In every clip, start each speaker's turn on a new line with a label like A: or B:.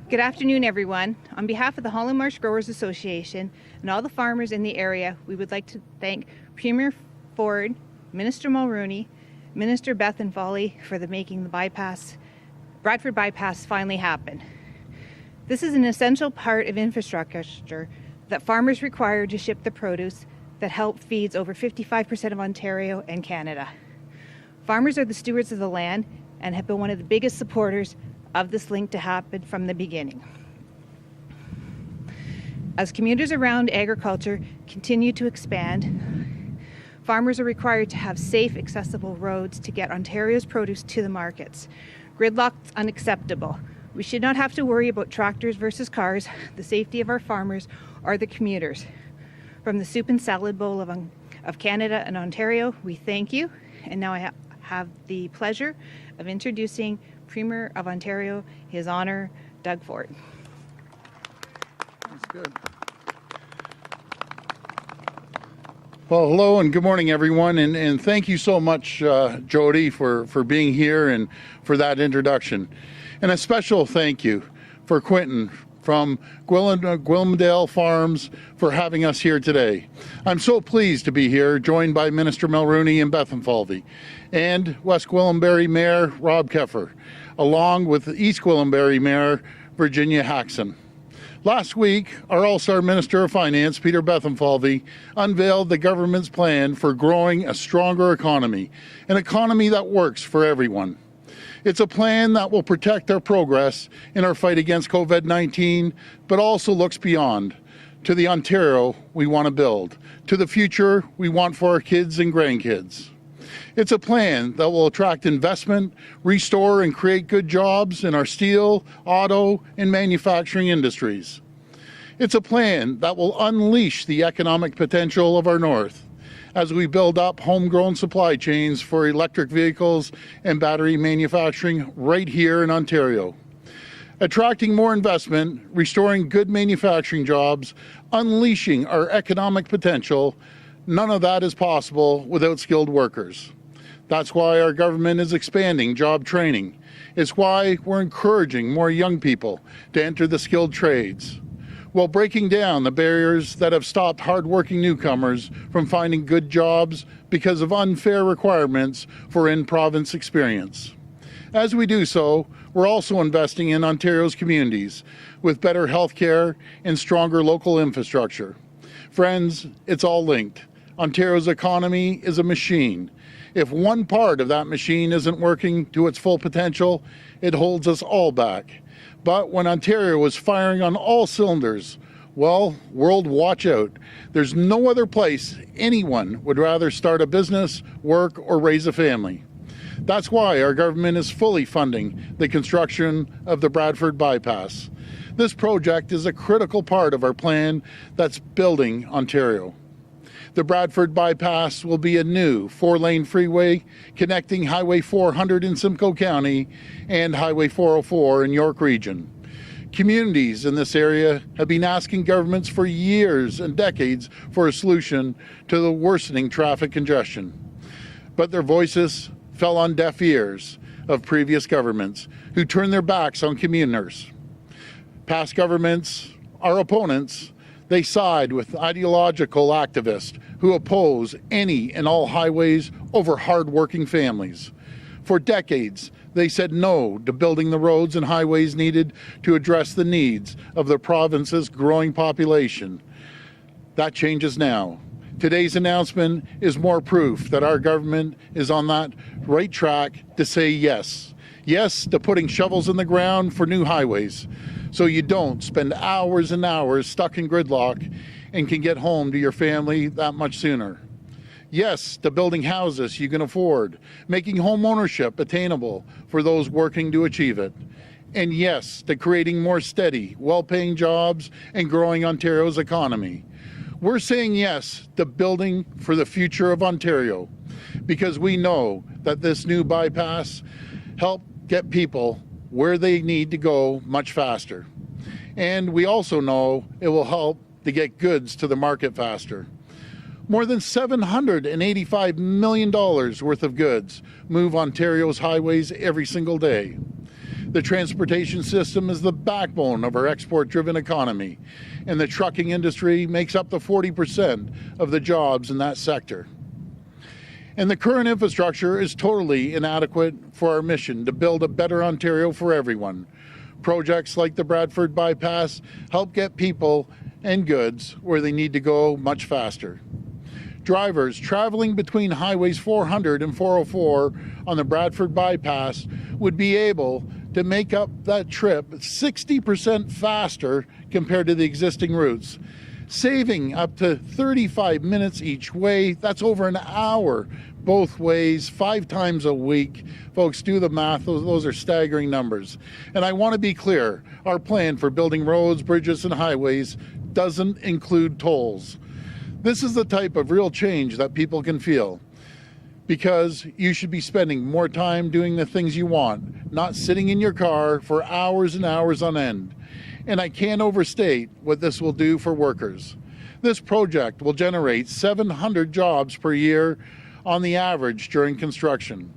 A: Good afternoon, everyone. On behalf of the Holland Marsh Growers Association and all the farmers in the area, we would like to thank Premier Ford, Minister Mulroney, Minister Bethlenfalvy for making the Bradford Bypass finally happen. This is an essential part of infrastructure that farmers require to ship the produce that help feeds over 55% of Ontario and Canada. Farmers are the stewards of the land and have been one of the biggest supporters of this link to happen from the beginning. As communities around agriculture continue to expand, farmers are required to have safe, accessible roads to get Ontario's produce to the markets. Gridlock's unacceptable. We should not have to worry about tractors versus cars, the safety of our farmers, or the commuters. From the soup and salad bowl of Canada and Ontario, we thank you. And now I have the pleasure of introducing Premier of Ontario, His Honour Doug Ford.
B: That's good. Well, hello and good morning, everyone, and thank you so much, Jody, for being here and for that introduction. And a special thank you for Quentin from Gwillimdale Farms for having us here today. I'm so pleased to be here, joined by Minister Mulroney and Bethlenfalvy, and West Gwillimbury Mayor Rob Keffer, along with East Gwillimbury Mayor Virginia Haxon. Last week, our All-Star Minister of Finance, Peter Bethlenfalvy, unveiled the government's plan for growing a stronger economy, an economy that works for everyone. It's a plan that will protect our progress in our fight against COVID-19, but also looks beyond to the Ontario we want to build, to the future we want for our kids and grandkids. It's a plan that will attract investment, restore and create good jobs in our steel, auto, and manufacturing industries. It's a plan that will unleash the economic potential of our North as we build up homegrown supply chains for electric vehicles and battery manufacturing right here in Ontario. Attracting more investment, restoring good manufacturing jobs, unleashing our economic potential, none of that is possible without skilled workers. That's why our government is expanding job training. It's why we're encouraging more young people to enter the skilled trades, while breaking down the barriers that have stopped hardworking newcomers from finding good jobs because of unfair requirements for in-province experience. As we do so, we're also investing in Ontario's communities with better health care and stronger local infrastructure. Friends, it's all linked. Ontario's economy is a machine. If one part of that machine isn't working to its full potential, it holds us all back. But when Ontario is firing on all cylinders, well, world, watch out. There's no other place anyone would rather start a business, work, or raise a family. That's why our government is fully funding the construction of the Bradford Bypass. This project is a critical part of our plan that's building Ontario. The Bradford Bypass will be a new 4-lane freeway connecting Highway 400 in Simcoe County and Highway 404 in York Region. Communities in this area have been asking governments for years and decades for a solution to the worsening traffic congestion. But their voices fell on deaf ears of previous governments who turned their backs on commuters. Past governments, our opponents, they side with ideological activists who oppose any and all highways over hard-working families. For decades, they said no to building the roads and highways needed to address the needs of the province's growing population. That changes now. Today's announcement is more proof that our government is on that right track to say yes. Yes to putting shovels in the ground for new highways, so you don't spend hours and hours stuck in gridlock and can get home to your family that much sooner. Yes to building houses you can afford, making home ownership attainable for those working to achieve it. And yes to creating more steady, well-paying jobs and growing Ontario's economy. We're saying yes to building for the future of Ontario because we know that this new bypass helps get people where they need to go much faster. And we also know it will help to get goods to the market faster. More than $785 million worth of goods move Ontario's highways every single day. The transportation system is the backbone of our export-driven economy, and the trucking industry makes up the 40% of the jobs in that sector. And the current infrastructure is totally inadequate for our mission to build a better Ontario for everyone. Projects like the Bradford Bypass help get people and goods where they need to go much faster. Drivers traveling between highways 400 and 404 on the Bradford Bypass would be able to make up that trip 60% faster compared to the existing routes, saving up to 35 minutes each way. That's over an hour both ways, 5 times a week. Folks, do the math. Those are staggering numbers. And I want to be clear, our plan for building roads, bridges, and highways doesn't include tolls. This is the type of real change that people can feel, because you should be spending more time doing the things you want, not sitting in your car for hours and hours on end. And I can't overstate what this will do for workers. This project will generate 700 jobs per year on the average during construction.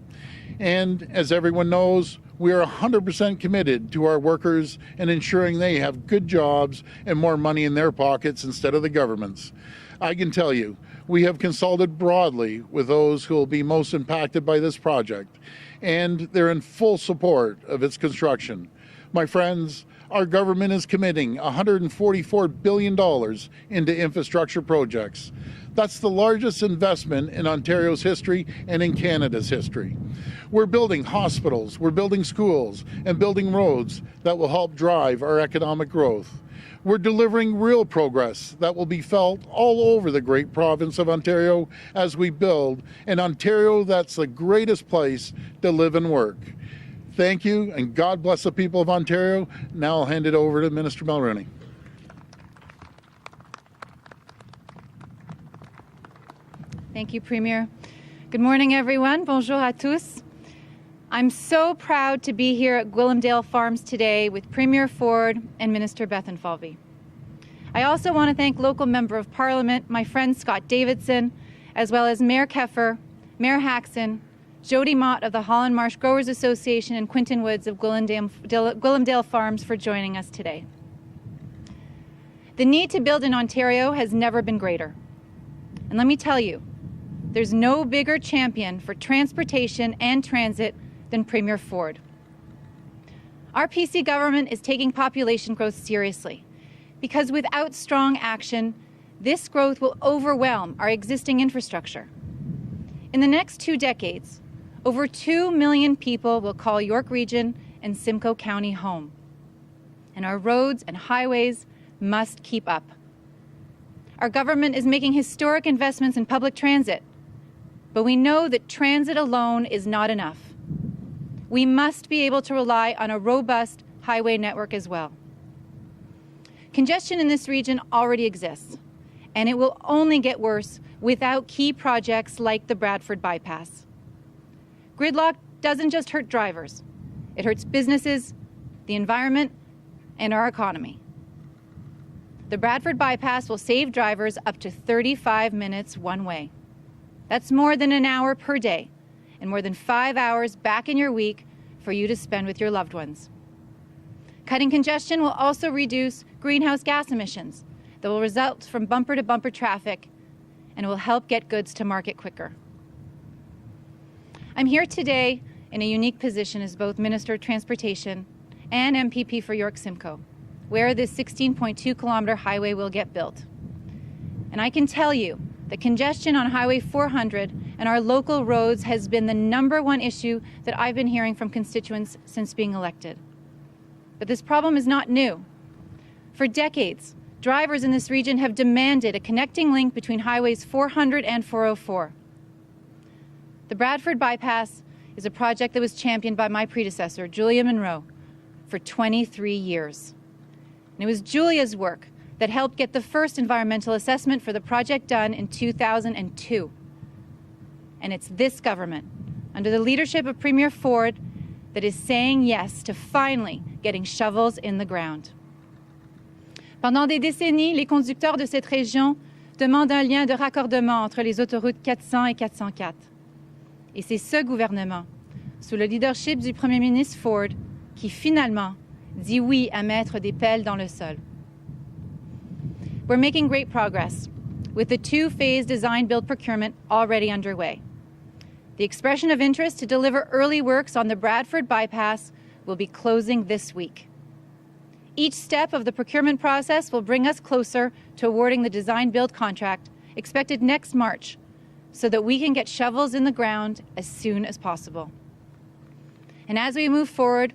B: And as everyone knows, we are 100% committed to our workers and ensuring they have good jobs and more money in their pockets instead of the government's. I can tell you, we have consulted broadly with those who will be most impacted by this project, and they're in full support of its construction. My friends, our government is committing $144 billion into infrastructure projects. That's the largest investment in Ontario's history and in Canada's history. We're building hospitals, we're building schools, and building roads that will help drive our economic growth. We're delivering real progress that will be felt all over the great province of Ontario as we build an Ontario that's the greatest place to live and work. Thank you, and God bless the people of Ontario. Now I'll hand it over to Minister Mulroney.
A: Thank you, Premier. Good morning, everyone. Bonjour à tous. I'm so proud to be here at Gwillimdale Farms today with Premier Ford and Minister Bethlenfalvy. I also want to thank local Member of Parliament, my friend Scott Davidson, as well as Mayor Keffer, Mayor Haxon, Jody Mott of the Holland Marsh Growers Association, and Quinton Woods of Gwillimdale Farms for joining us today. The need to build in Ontario has never been greater. And let me tell you, there's no bigger champion for transportation and transit than Premier Ford. Our PC government is taking population growth seriously, because without strong action, this growth will overwhelm our existing infrastructure. In the next 2 decades, over 2 million people will call York Region and Simcoe County home. And our roads and highways must keep up. Our government is making historic investments in public transit, but we know that transit alone is not enough. We must be able to rely on a robust highway network as well. Congestion in this region already exists, and it will only get worse without key projects like the Bradford Bypass. Gridlock doesn't just hurt drivers. It hurts businesses, the environment, and our economy. The Bradford Bypass will save drivers up to 35 minutes one way. That's more than an hour per day, and more than 5 hours back in your week for you to spend with your loved ones. Cutting congestion will also reduce greenhouse gas emissions that will result from bumper-to-bumper traffic, and will help get goods to market quicker. I'm here today in a unique position as both Minister of Transportation and MPP for York Simcoe, where this 16.2-kilometer highway will get built. And I can tell you that congestion on Highway 400 and our local roads has been the #1 issue that I've been hearing from constituents since being elected. But this problem is not new. For decades, drivers in this region have demanded a connecting link between Highways 400 and 404. The Bradford Bypass is a project that was championed by my predecessor, Julia Monroe, for 23 years. And it was Julia's work that helped get the first environmental assessment for the project done in 2002. And it's this government, under the leadership of Premier Ford, that is saying yes to finally getting shovels in the ground. Pendant des décennies, les conducteurs de cette région demandent un lien de raccordement entre les autoroutes 400 et 404. Et c'est ce gouvernement, sous le leadership du Premier ministre Ford,
C: qui finalement dit oui à mettre des pelles dans le sol. We're making great progress with the two-phase design-build procurement already underway. The expression of interest to deliver early works on the Bradford Bypass will be closing this week. Each step of the procurement process will bring us closer to awarding the design-build contract expected next March so that we can get shovels in the ground as soon as possible. And as we move forward,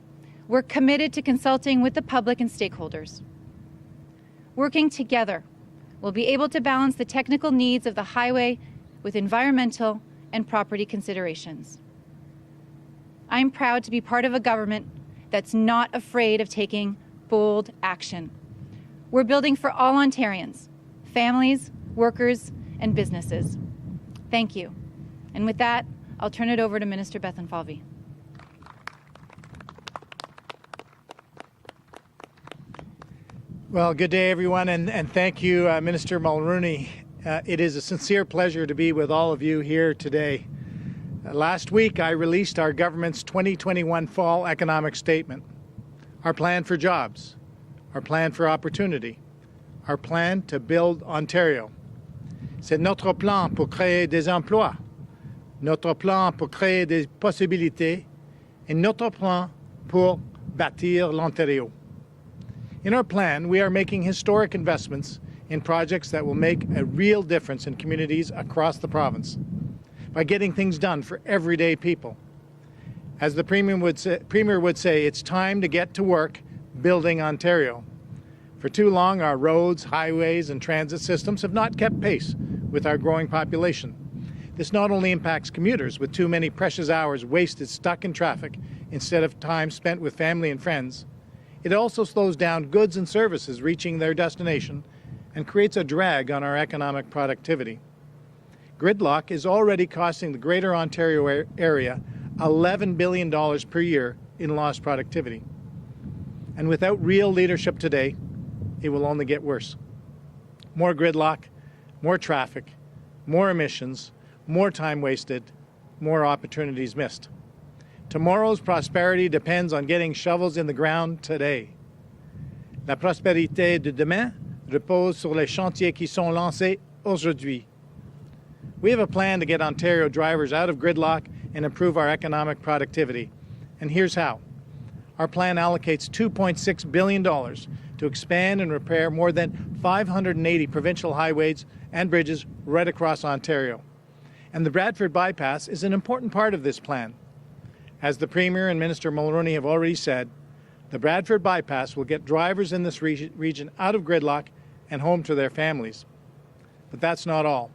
C: we're committed to consulting with the public and stakeholders. Working together, we'll be able to balance the technical needs of the highway with environmental and property considerations. I'm proud to be part of a government that's not afraid of taking bold action. We're building for all Ontarians, families, workers, and businesses. Thank you. And with that, I'll turn it over to Minister Bethlenfalvy.
D: Well, good day, everyone, and thank you, Minister Mulroney. It is a sincere pleasure to be with all of you here today. Last week, I released our government's 2021 Fall Economic Statement, our plan for jobs, our plan for opportunity, our plan to build Ontario. C'est notre plan pour créer des emplois, notre plan pour créer des possibilités, et notre plan pour bâtir l'Ontario. In our plan, we are making historic investments in projects that will make a real difference in communities across the province by getting things done for everyday people. As the Premier would say, it's time to get to work building Ontario. For too long, our roads, highways, and transit systems have not kept pace with our growing population. This not only impacts commuters with too many precious hours wasted stuck in traffic instead of time spent with family and friends, it also slows down goods and services reaching their destination and creates a drag on our economic productivity. Gridlock is already costing the Greater Ontario area $11 billion per year in lost productivity. And without real leadership today, it will only get worse. More gridlock, more traffic, more emissions, more time wasted, more opportunities missed. Tomorrow's prosperity depends on getting shovels in the ground today. La prospérité de demain repose sur les chantiers qui sont lancés aujourd'hui. We have a plan to get Ontario drivers out of gridlock and improve our economic productivity. And here's how. Our plan allocates $2.6 billion to expand and repair more than 580 provincial highways and bridges right across Ontario. And the Bradford Bypass is an important part of this plan. As the Premier and Minister Mulroney have already said, the Bradford Bypass will get drivers in this region out of gridlock and home to their families. But that's not all.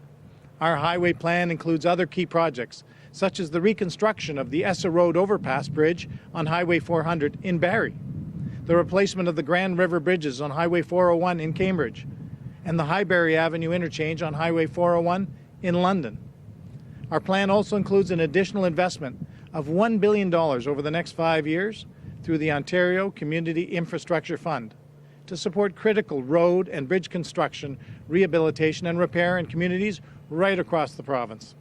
D: Our highway plan includes other key projects, such as the reconstruction of the Essa Road Overpass Bridge on Highway 400 in Barrie, the replacement of the Grand River Bridges on Highway 401 in Cambridge, and the Highbury Avenue interchange on Highway 401 in London. Our plan also includes an additional investment of $1 billion over the next 5 years through the Ontario Community Infrastructure Fund to support critical road and bridge construction, rehabilitation and repair in communities right across the province.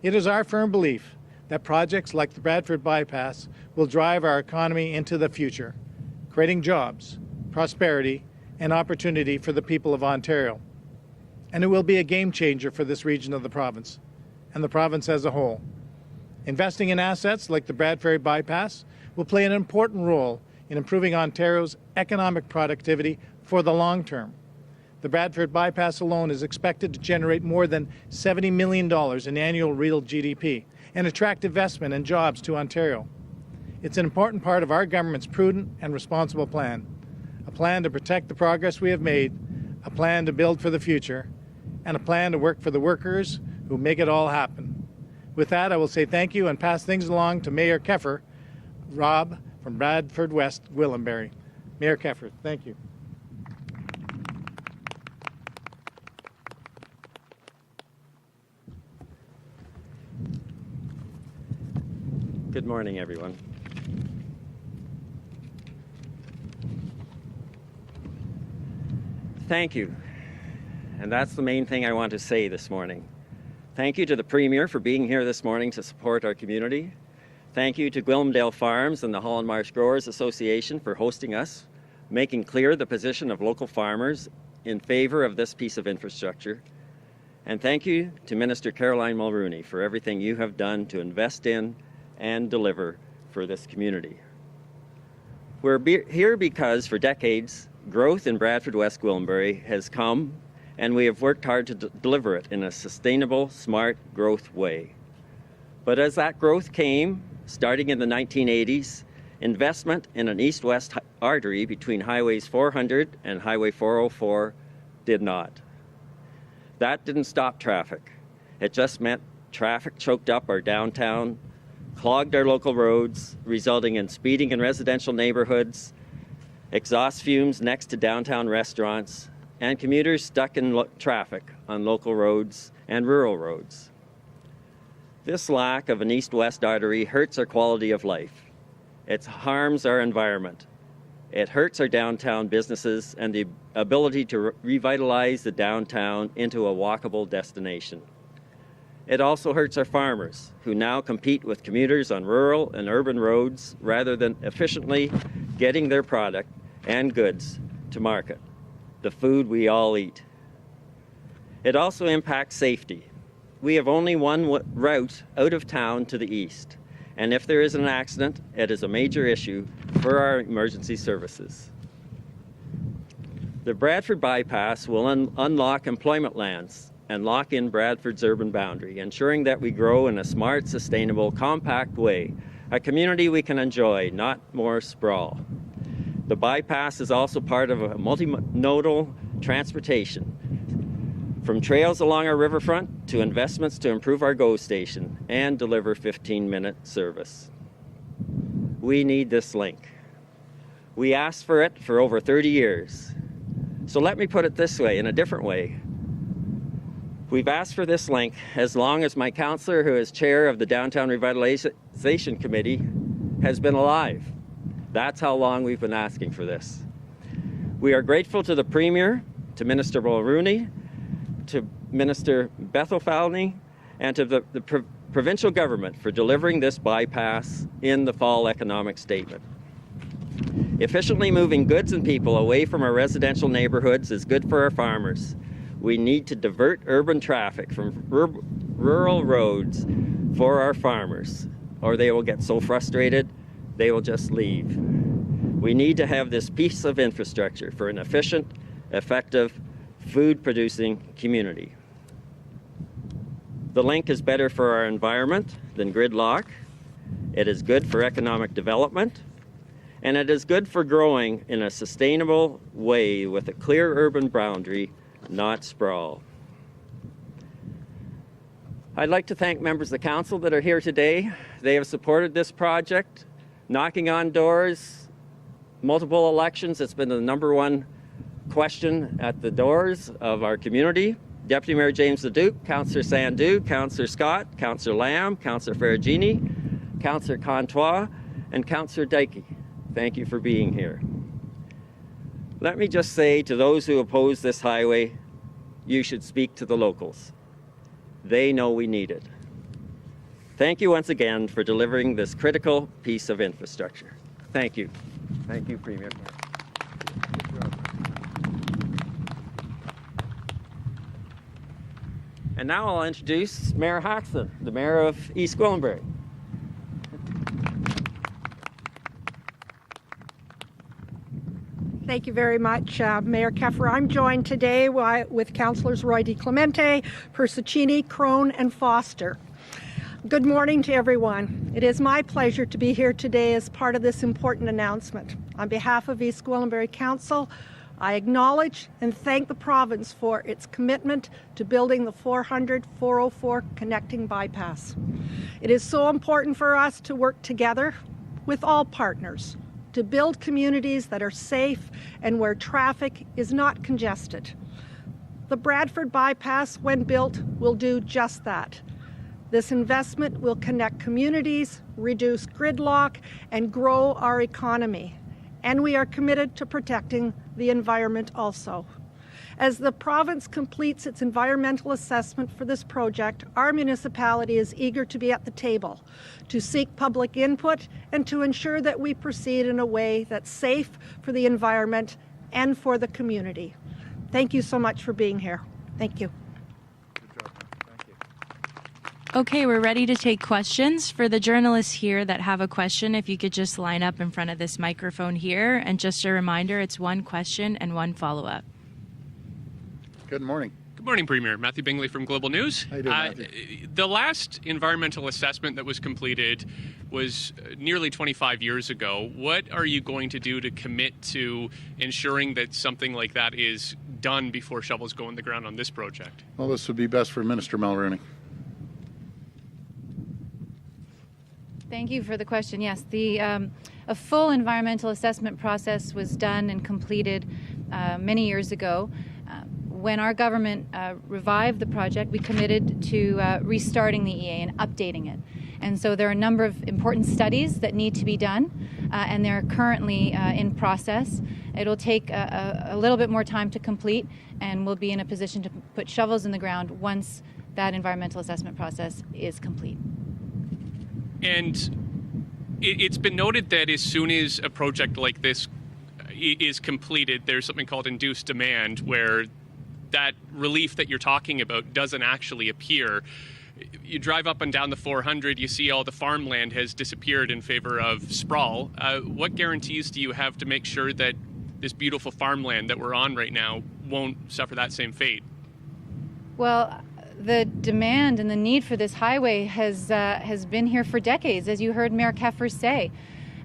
D: It is our firm belief that projects like the Bradford Bypass will drive our economy into the future, creating jobs, prosperity, and opportunity for the people of Ontario. And it will be a game changer for this region of the province and the province as a whole. Investing in assets like the Bradford Bypass will play an important role in improving Ontario's economic productivity for the long term. The Bradford Bypass alone is expected to generate more than $70 million in annual real GDP and attract investment and jobs to Ontario. It's an important part of our government's prudent and responsible plan, a plan to protect the progress we have made, a plan to build for the future, and a plan to work for the workers who make it all happen. With that, I will say thank you and pass things along to Mayor Keffer, Rob from Bradford West, Gwillimbury. Mayor Keffer, thank you.
E: Good morning, everyone. Thank you. And that's the main thing I want to say this morning. Thank you to the Premier for being here this morning to support our community. Thank you to Gwillimdale Farms and the Holland Marsh Growers Association for hosting us, making clear the position of local farmers in favor of this piece of infrastructure. And thank you to Minister Caroline Mulroney for everything you have done to invest in and deliver for this community. We're here because for decades, growth in Bradford West Gwillimbury has come, and we have worked hard to deliver it in a sustainable, smart growth way. But as that growth came, starting in the 1980s, investment in an east-west artery between Highways 400 and Highway 404 did not. That didn't stop traffic. It just meant traffic choked up our downtown, clogged our local roads, resulting in speeding in residential neighborhoods, exhaust fumes next to downtown restaurants, and commuters stuck in traffic on local roads and rural roads. This lack of an east-west artery hurts our quality of life. It harms our environment. It hurts our downtown businesses and the ability to revitalize the downtown into a walkable destination. It also hurts our farmers, who now compete with commuters on rural and urban roads rather than efficiently getting their product and goods to market, the food we all eat. It also impacts safety. We have only one route out of town to the east, and if there is an accident, it is a major issue for our emergency services. The Bradford Bypass will unlock employment lands and lock in Bradford's urban boundary, ensuring that we grow in a smart, sustainable, compact way, a community we can enjoy, not more sprawl. The bypass is also part of a multimodal transportation, from trails along our riverfront to investments to improve our GO station and deliver 15-minute service. We need this link. We asked for it for over 30 years. So let me put it this way, in a different way. We've asked for this link as long as my councillor, who is chair of the Downtown Revitalization Committee, has been alive. That's how long we've been asking for this. We are grateful to the Premier, to Minister Mulroney, to Minister Bethlenfalvy, and to the provincial government for delivering this bypass in the fall economic statement. Efficiently moving goods and people away from our residential neighborhoods is good for our farmers. We need to divert urban traffic from rural roads for our farmers, or they will get so frustrated they will just leave. We need to have this piece of infrastructure for an efficient, effective, food-producing community. The link is better for our environment than gridlock. It is good for economic development, and it is good for growing in a sustainable way with a clear urban boundary, not sprawl. I'd like to thank members of the council that are here today. They have supported this project, knocking on doors, multiple elections. It's been the #1 question at the doors of our community. Deputy Mayor James Leduc, Councillor Sandu, Councillor Scott, Councillor Lamb, Councillor Ferragini, Councillor Contois, and Councillor Dykey. Thank you for being here. Let me just say to those who oppose this highway, you should speak to the locals. They know we need it. Thank you once again for delivering this critical piece of infrastructure. Thank you. Thank you, Premier. And now I'll introduce Mayor Haxton, the Mayor of East Gwillimbury.
F: Thank you very much, Mayor Keffer. I'm joined today with Councillors Roy DiClemente, Persicini, Crone, and Foster. Good morning to everyone. It is my pleasure to be here today as part of this important announcement. On behalf of East Gwillimbury Council, I acknowledge and thank the province for its commitment to building the 400-404 connecting bypass. It is so important for us to work together with all partners to build communities that are safe and where traffic is not congested. The Bradford Bypass, when built, will do just that. This investment will connect communities, reduce gridlock, and grow our economy. And we are committed to protecting the environment also. As the province completes its environmental assessment for this project, our municipality is eager to be at the table, to seek public input and to ensure that we proceed in a way that's safe for the environment and for the community. Thank you so much for being here. Thank you.
G: Okay, we're ready to take questions. For the journalists here that have a question, if you could just line up in front of this microphone here. And just a reminder, it's one question and one follow-up.
B: Good morning.
H: Good morning, Premier. Matthew Bingley from Global News.
B: How you doing, Matthew?
H: The last environmental assessment that was completed was nearly 25 years ago. What are you going to do to commit to ensuring that something like that is done before shovels go in the ground on this project?
B: Well, this would be best for Minister Mulroney.
C: Thank you for the question. Yes, a full environmental assessment process was done and completed many years ago. When our government revived the project, we committed to restarting the EA and updating it. And so there are a number of important studies that need to be done, and they're currently in process. It'll take a little bit more time to complete, and we'll be in a position to put shovels in the ground once that environmental assessment process is complete.
H: And it's been noted that as soon as a project like this is completed, there's something called induced demand, where that relief that you're talking about doesn't actually appear. You drive up and down the 400, you see all the farmland has disappeared in favor of sprawl. What guarantees do you have to make sure that this beautiful farmland that we're on right now won't suffer that same fate?
C: Well, the demand and the need for this highway has been here for decades, as you heard Mayor Keffer say.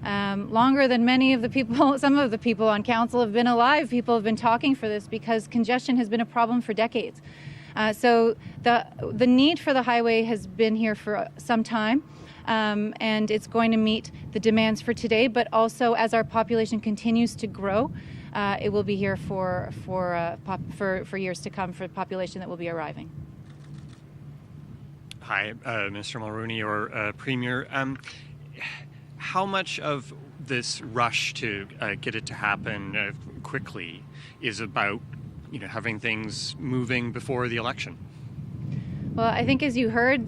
C: Longer than many of the people, some of the people on council have been alive. People have been talking for this because congestion has been a problem for decades. So the need for the highway has been here for some time, and it's going to meet the demands for today. But also, as our population continues to grow, it will be here for years to come for the population that will be arriving.
I: Hi, Mr. Mulroney or Premier. How much of this rush to get it to happen quickly is about, having things moving before the election?
C: Well, I think as you heard,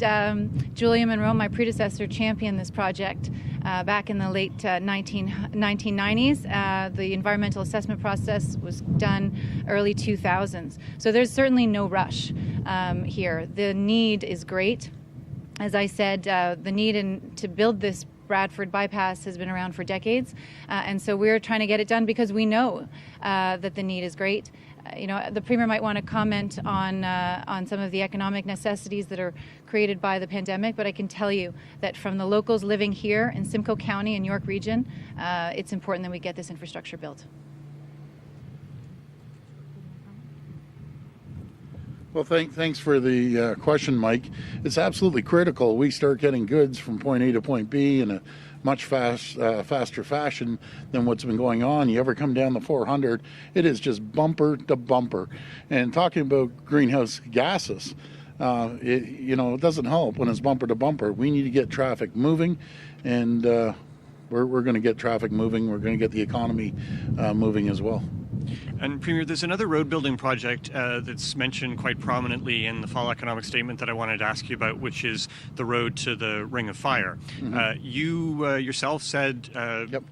C: Julia Monroe, my predecessor, championed this project back in the late 1990s. The environmental assessment process was done early 2000s. So there's certainly no rush here. The need is great. As I said, the need to build this Bradford Bypass has been around for decades, and so we're trying to get it done because we know that the need is great. The Premier might want to comment on some of the economic necessities that are created by the pandemic, but I can tell you that from the locals living here in Simcoe County and York Region, it's important that we get this infrastructure built.
B: Well, thanks for the question, Mike. It's absolutely critical we start getting goods from point A to point B in a much faster fashion than what's been going on. You ever come down the 400, it is just bumper to bumper. And talking about greenhouse gases, it doesn't help when it's bumper to bumper. We need to get traffic moving, and we're going to get traffic moving. We're going to get the economy moving as well.
I: And Premier, there's another road building project that's mentioned quite prominently in the fall economic statement that I wanted to ask you about, which is the road to the Ring of Fire. Mm-hmm. You yourself said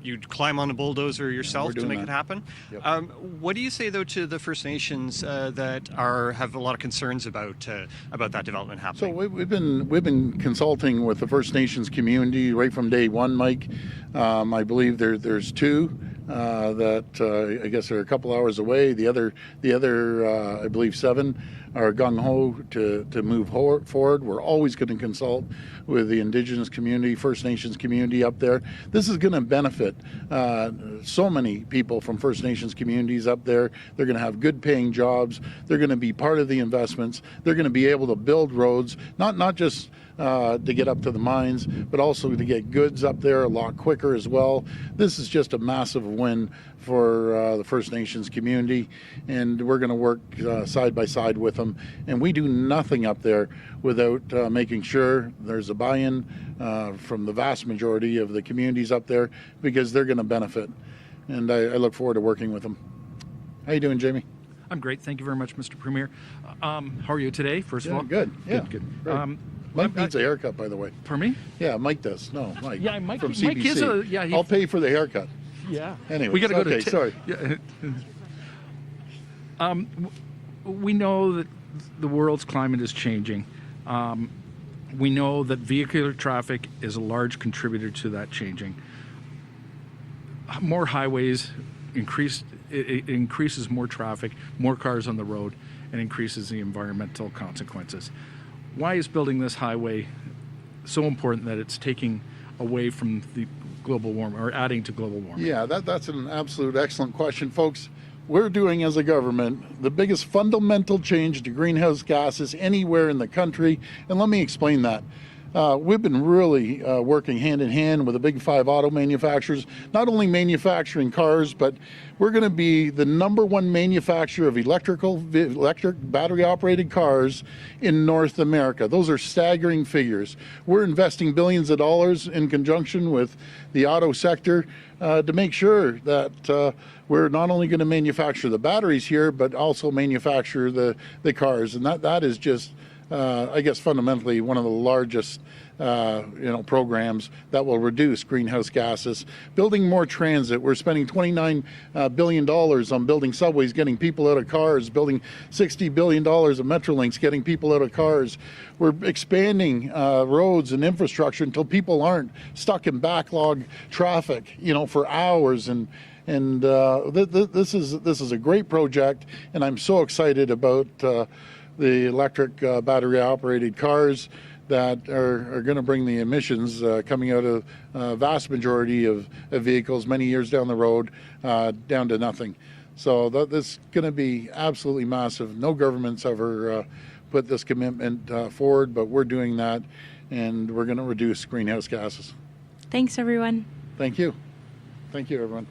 I: you'd climb on a bulldozer yourself to make it happen. Yep. What do you say, though, to the First Nations that have a lot of concerns about that development happening? So
B: we've been consulting with the First Nations community right from day one, Mike. I believe there's two. That I guess are a couple hours away. The other I believe 7 are gung-ho to move forward. We're always going to consult with the Indigenous community, First Nations community up there. This is going to benefit so many people from First Nations communities up there. They're going to have good paying jobs. They're going to be part of the investments. They're going to be able to build roads, not just to get up to the mines, but also to get goods up there a lot quicker as well. This is just a massive win for the First Nations community, and we're going to work side by side with them. And we do nothing up there without making sure there's a buy-in from the vast majority of the communities up there, because they're going to benefit. And I look forward to working with them. How you doing, Jamie?
J: I'm great. Thank you very much, Mr. Premier. How are you today, first of all?
B: Good. Yeah,
J: Good.
B: great. Mike needs a haircut, by the way.
J: Pardon me?
B: Yeah, Mike does. No, Mike.
J: Yeah, Mike-
B: from
J: Mike
B: CBC.
J: is
B: I'll pay for the haircut.
J: Yeah.
B: Anyway,
J: we got to go
B: okay,
J: to.
B: sorry.
J: Yeah. We know that the world's climate is changing. We know that vehicular traffic is a large contributor to that changing. More highways it increases more traffic, more cars on the road, and increases the environmental consequences. Why is building this highway so important that it's taking away from the global warming or adding to global warming?
B: Yeah, that's an absolute excellent question, folks. We're doing as a government the biggest fundamental change to greenhouse gases anywhere in the country, and let me explain that. We've been really working hand in hand with the big 5 auto manufacturers, not only manufacturing cars, but we're going to be the #1 manufacturer of electric battery-operated cars in North America. Those are staggering figures. We're investing billions of dollars in conjunction with the auto sector to make sure that we're not only going to manufacture the batteries here, but also manufacture the cars. And that is just I guess fundamentally one of the largest programs that will reduce greenhouse gases. Building more transit. We're spending $29 billion on building subways, getting people out of cars, building $60 billion of Metrolinks, getting people out of cars. We're expanding roads and infrastructure until people aren't stuck in backlog traffic, for hours. And this is a great project, and I'm so excited about the electric battery-operated cars that are going to bring the emissions coming out of vast majority of vehicles many years down the road down to nothing. So this is going to be absolutely massive. No government's ever put this commitment forward, but we're doing that, and we're going to reduce greenhouse gases.
G: Thanks, everyone.
B: Thank you. Thank you, everyone.